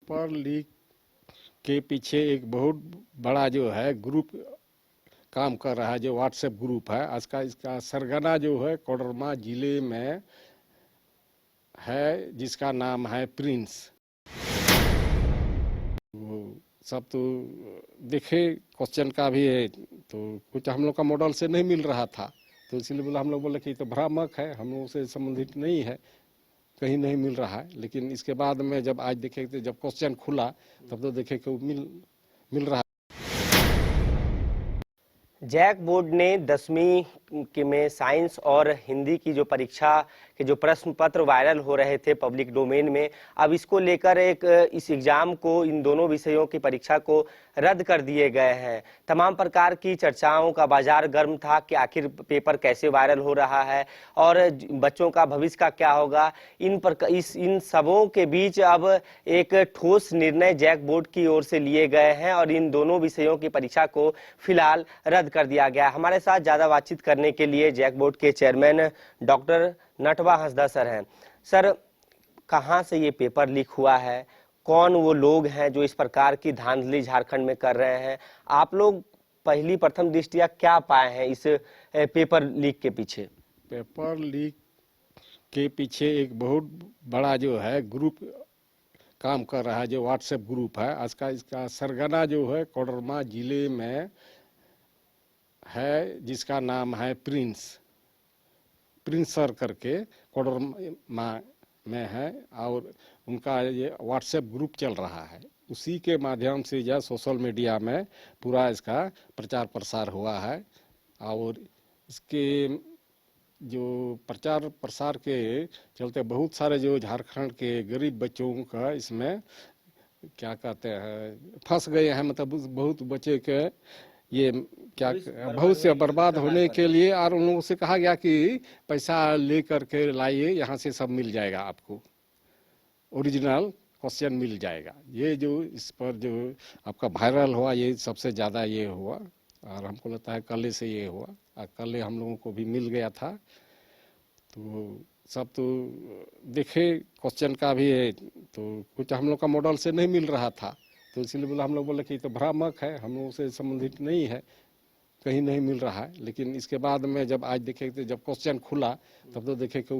Paper leak के पीछे एक बहुत बड़ा जो है ग्रुप काम कर रहा है, जो व्हाट्सएप ग्रुप है। आज का इसका सरगना जो है कोडरमा जिले में है, जिसका नाम है प्रिंस। वो सब तो देखे, क्वेश्चन का भी है, तो कुछ हम लोग का मॉडल से नहीं मिल रहा था, तो इसलिए बोला, हम लोग बोले कि तो भ्रामक है, हम लोग से संबंधित नहीं है, कहीं नहीं मिल रहा है। लेकिन इसके बाद में जब आज देखे, तो जब क्वेश्चन खुला तब तो देखे कि मिल रहा है। जैक बोर्ड ने 10वीं के में साइंस और हिंदी की जो परीक्षा के जो प्रश्न पत्र वायरल हो रहे थे पब्लिक डोमेन में, अब इसको लेकर इस एग्जाम को, इन दोनों विषयों की परीक्षा को रद्द कर दिए गए हैं। तमाम प्रकार की चर्चाओं का बाजार गर्म था कि आखिर पेपर कैसे वायरल हो रहा है और बच्चों का भविष्य का क्या होगा। इन सबों के बीच अब एक ठोस निर्णय जैक बोर्ड की ओर से लिए गए हैं और इन दोनों विषयों की परीक्षा को फिलहाल रद्द कर दिया गया। हमारे साथ ज्यादा बातचीत करने के लिए जैक बोर्ड के chairman doctor Natwa Hansda sir हैं। सर, कहां से ये पेपर लीक हुआ है, कौन वो लोग हैं जो इस प्रकार की धांधली झारखंड में कर रहे हैं, आप लोग पहली प्रथम दृष्टिया क्या पाए हैं इस पेपर लीक के पीछे? पेपर लीक के पीछे एक बहुत बड़ा जो है ग्रुप काम कर रहा है, जो व्हाट्सएप ग्रुप है। आज का इसका सरगना जो है कोडरमा जिले में है, जिसका नाम है प्रिंस सर करके कोडरमा में है, और उनका ये व्हाट्सएप ग्रुप चल रहा है। उसी के माध्यम से यह सोशल मीडिया में पूरा इसका प्रचार प्रसार हुआ है, और इसके जो प्रचार प्रसार के चलते बहुत सारे जो झारखंड के गरीब बच्चों का इसमें क्या कहते हैं फंस गए हैं। मतलब बहुत बच्चे के ये क्या भविष्य बर्बाद होने के लिए, और उन लोगों से कहा गया कि पैसा ले करके लाइए, यहाँ से सब मिल जाएगा, आपको ओरिजिनल क्वेश्चन मिल जाएगा। ये जो इस पर जो आपका वायरल हुआ, ये सबसे ज़्यादा ये हुआ, और हमको लगता है कल से ये हुआ, और कल हम लोगों को भी मिल गया था। तो सब तो देखे, क्वेश्चन का भी है, तो कुछ हम लोग का मॉडल से नहीं मिल रहा था, तो इसलिए बोला, हम लोग बोले कि तो भ्रामक है, हम लोग से संबंधित नहीं है, कहीं नहीं मिल रहा है। लेकिन इसके बाद में जब आज देखे, तो जब क्वेश्चन खुला तब तो देखे कि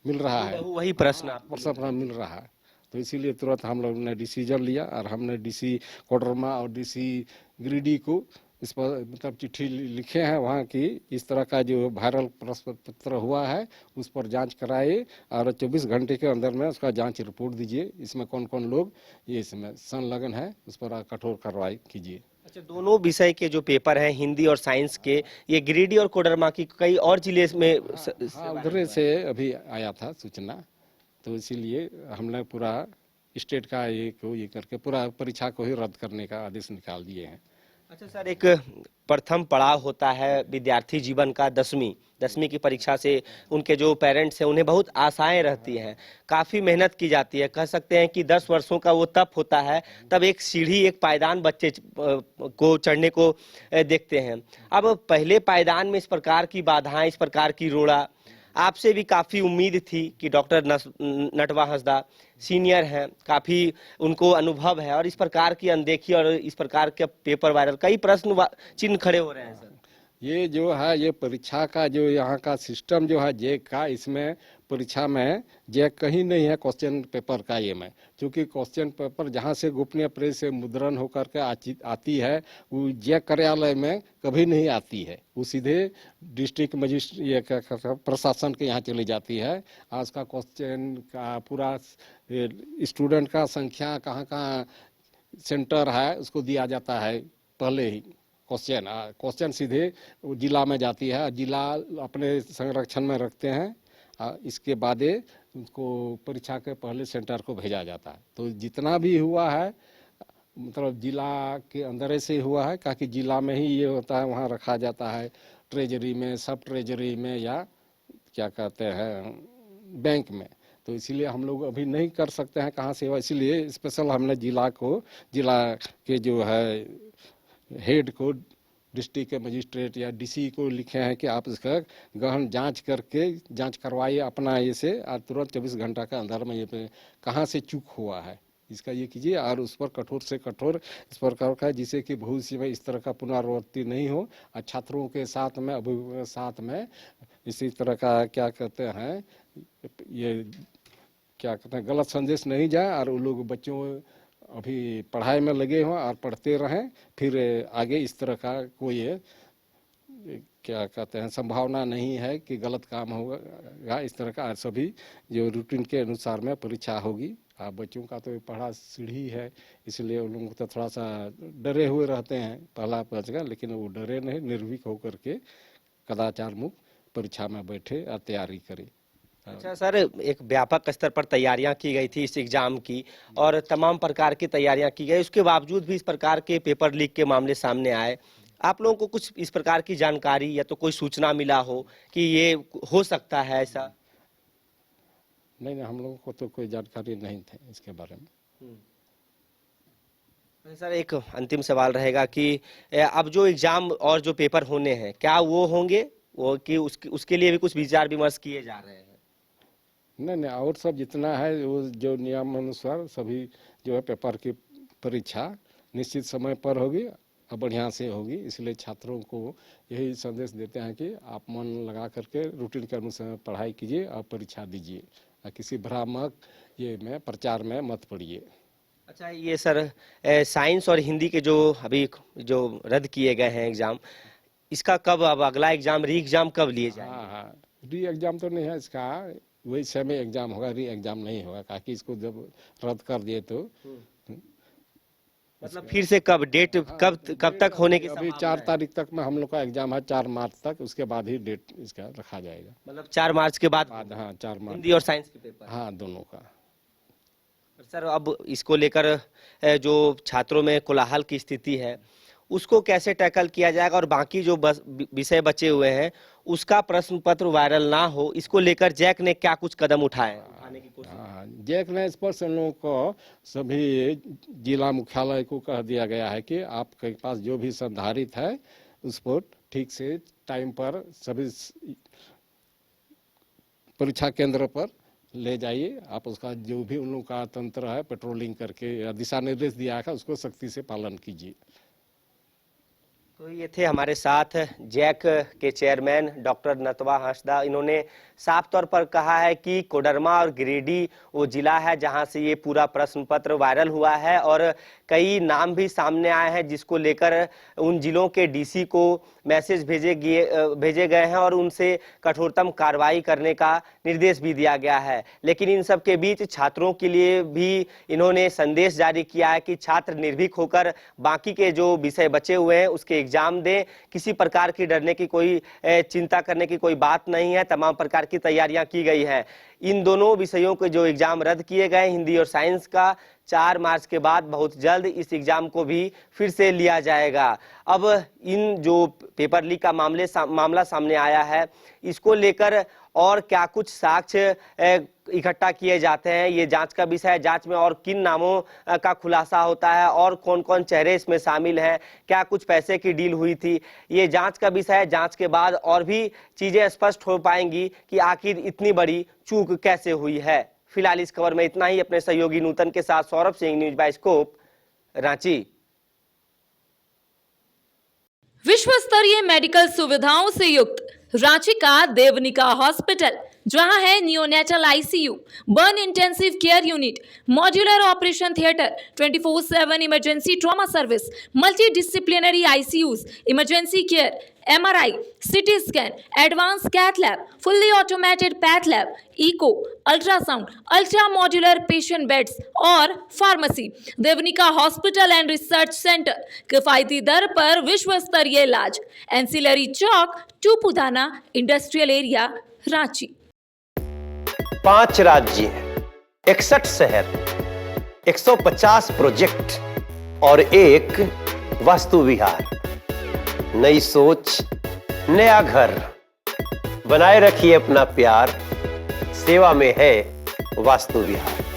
मिल रहा है, वही प्रश्न मिल रहा है। तो इसीलिए तुरंत हम लोग ने डिसीजन लिया, और हमने डीसी कोडरमा और डीसी गिरिडीह को इस पर मतलब चिट्ठी लिखे हैं वहाँ की, इस तरह का जो वायरल प्रश्न पत्र हुआ है उस पर जांच कराए, और 24 घंटे के अंदर में उसका जांच रिपोर्ट दीजिए, इसमें कौन कौन लोग ये इसमें संलग्न है, उस पर कठोर कार्रवाई कीजिए। अच्छा, दोनों विषय के जो पेपर हैं हिंदी और साइंस के, ये गिरिडीह और कोडरमा की कई और जिले में उधर से अभी आया था सूचना, तो इसीलिए हमने पूरा स्टेट का ये करके पूरा परीक्षा को ही रद्द करने का आदेश निकाल दिए हैं। अच्छा सर, एक प्रथम पड़ाव होता है विद्यार्थी जीवन का, 10वीं की परीक्षा से उनके जो पेरेंट्स हैं उन्हें बहुत आशाएं रहती हैं, काफ़ी मेहनत की जाती है। कह सकते हैं कि 10 वर्षों का वो तप होता है, तब एक सीढ़ी, एक पायदान बच्चे को चढ़ने को देखते हैं। अब पहले पायदान में इस प्रकार की बाधाएं, इस प्रकार की रोड़ा, आपसे भी काफ़ी उम्मीद थी कि डॉक्टर नटवा हंसदा सीनियर हैं, काफ़ी उनको अनुभव है, और इस प्रकार की अनदेखी और इस प्रकार के पेपर वायरल, कई प्रश्न चिन्ह खड़े हो रहे हैं सर। ये जो है, ये परीक्षा का जो यहाँ का सिस्टम जो है जैक का, इसमें परीक्षा में जैक कहीं नहीं है क्वेश्चन पेपर का ये में, क्योंकि क्वेश्चन पेपर जहाँ से गोपनीय प्रेस से मुद्रण होकर के आती है, वो जैक कार्यालय में कभी नहीं आती है, वो सीधे डिस्ट्रिक्ट मजिस्ट्रेट प्रशासन के यहाँ चली जाती है। आज का क्वेश्चन का पूरा स्टूडेंट का संख्या कहाँ कहाँ सेंटर है उसको दिया जाता है पहले ही। क्वेश्चन सीधे जिला में जाती है, जिला अपने संरक्षण में रखते हैं, इसके बाद उनको परीक्षा के पहले सेंटर को भेजा जाता है। तो जितना भी हुआ है मतलब जिला के अंदर से हुआ है, क्योंकि जिला में ही ये होता है, वहाँ रखा जाता है ट्रेजरी में, सब ट्रेजरी में, या क्या कहते हैं बैंक में। तो इसीलिए हम लोग अभी नहीं कर सकते हैं कहाँ से हुआ, इसीलिए स्पेशल हमने जिला के जो है हेड को, डिस्ट्रिक्ट के मजिस्ट्रेट या डीसी को लिखे हैं कि आप इसका गहन जांच करवाइए अपना ये से, और तुरंत 24 घंटा के अंदर में ये पे कहाँ से चूक हुआ है इसका ये कीजिए और उस पर कठोर से कठोर इस प्रकार का, जिससे कि भविष्य में इस तरह का पुनरावृत्ति नहीं हो और छात्रों के साथ में अभिभावकों के साथ में इसी तरह का क्या कहते हैं, ये क्या कहते हैं, गलत संदेश नहीं जाए और वो लोग बच्चों अभी पढ़ाई में लगे हों और पढ़ते रहें, फिर आगे इस तरह का कोई क्या कहते हैं संभावना नहीं है कि गलत काम होगा इस तरह का। सभी जो रूटीन के अनुसार में परीक्षा होगी। बच्चों का तो पढ़ा सीढ़ी है, इसलिए उन लोग तो थोड़ा सा डरे हुए रहते हैं पहला का, लेकिन वो डरे नहीं, निर्भीक होकर के कदाचार मुक्त परीक्षा में बैठे और तैयारी करें। अच्छा सर, एक व्यापक स्तर पर तैयारियां की गई थी इस एग्जाम की और तमाम प्रकार की तैयारियां की गई, उसके बावजूद भी इस प्रकार के पेपर लीक के मामले सामने आए। आप लोगों को कुछ इस प्रकार की जानकारी या तो कोई सूचना मिला हो कि ये हो सकता है ऐसा? नहीं, हम लोगों को तो कोई जानकारी नहीं थी इसके बारे में। सर, एक अंतिम सवाल रहेगा कि अब जो एग्जाम और जो पेपर होने हैं, क्या वो होंगे वो कि उसके लिए भी कुछ विचार विमर्श किए जा रहे हैं? नहीं, और सब जितना है वो जो नियम अनुसार सभी जो है पेपर की परीक्षा निश्चित समय पर होगी और बढ़िया से होगी। इसलिए छात्रों को यही संदेश देते हैं कि आप मन लगा करके रूटीन के अनुसार पढ़ाई कीजिए और परीक्षा दीजिए और किसी भ्रामक ये में प्रचार में मत पड़िए। अच्छा, ये सर साइंस और हिंदी के जो अभी जो रद्द किए गए हैं एग्जाम, इसका कब अब अगला एग्जाम री एग्जाम कब लिए जाएंगे? हाँ, री एग्जाम तो नहीं है इसका, वही सेमी एग्जाम होगा, री एग्जाम नहीं होगा, ताकि इसको जब रद्द कर दिए तो मतलब फिर से कब डेट कब तक होने की अभी 4 तारीख तक में हम लोग का एग्जाम है, 4 मार्च तक, उसके बाद ही डेट इसका रखा जाएगा। मतलब 4 मार्च के बाद? हाँ, 4 मार्च हिंदी और साइंस के पेपर? हाँ, दोनों का। सर, अब इसको लेकर जो छात्रों में कोलाहल की स्थिति है उसको कैसे टैकल किया जाएगा और बाकी जो विषय बचे हुए हैं उसका प्रश्न पत्र वायरल ना हो, इसको लेकर जैक ने क्या कुछ कदम उठाने की कोशिश? जैक ने स्पष्ट इन लोगों को सभी जिला मुख्यालय को कह दिया गया है कि आपके पास जो भी संधारित है उस पर ठीक से टाइम पर सभी परीक्षा केंद्र पर ले जाइए। आप उसका जो भी उन लोगों का तंत्र है पेट्रोलिंग करके दिशा निर्देश दिया है उसको सख्ती से पालन कीजिए। तो ये थे हमारे साथ जैक के चेयरमैन डॉक्टर नतवा हंसदा। इन्होंने साफ तौर पर कहा है कि कोडरमा और गिरिडीह वो जिला है जहां से ये पूरा प्रश्न पत्र वायरल हुआ है और कई नाम भी सामने आए हैं जिसको लेकर उन जिलों के डीसी को मैसेज भेजे गए हैं और उनसे कठोरतम कार्रवाई करने का निर्देश भी दिया गया है। लेकिन इन सब के बीच छात्रों के लिए भी इन्होंने संदेश जारी किया है कि छात्र निर्भीक होकर बाकी के जो विषय बचे हुए हैं उसके एग्जाम दें। किसी प्रकार की डरने की कोई चिंता करने की कोई बात नहीं है, तमाम प्रकार की तैयारियां की गई हैं। इन दोनों विषयों के जो एग्जाम रद्द किए गए हिंदी और साइंस का 4 मार्च के बाद बहुत जल्द इस एग्जाम को भी फिर से लिया जाएगा। अब इन जो पेपर लीक का मामला सामने आया है इसको लेकर और क्या कुछ साक्ष्य इकट्ठा किए जाते हैं ये जांच का विषय है। जांच में और किन नामों का खुलासा होता है और कौन कौन चेहरे इसमें शामिल हैं, क्या कुछ पैसे की डील हुई थी, ये जांच का विषय है। जांच के बाद और भी चीजें स्पष्ट हो पाएंगी कि आखिर इतनी बड़ी चूक कैसे हुई है। फिलहाल इस खबर में इतना ही। अपने सहयोगी नूतन के साथ सौरभ सिंह, न्यूज बाइस्कोप, रांची। विश्व स्तरीय मेडिकल सुविधाओं से युक्त रांची का देवनिका हॉस्पिटल, जहां है neonatal ICU, burn intensive care unit, modular operation theatre, 24/7 emergency trauma service, multi disciplinary ICUs, emergency care, MRI, CT scan, advance cath lab, fully automated path lab, echo, ultrasound, ultra modular patient beds और pharmacy. Devnika hospital and research centre, किफायती दर पर विश्व स्तरीय इलाज, ancillary Chowk, Tupudana industrial area, Ranchi. 5 राज्य, 61 शहर, 150 project और एक वास्तु विहार। नई सोच, नया घर। बनाए रखिए अपना प्यार, सेवा में है वास्तु विहार।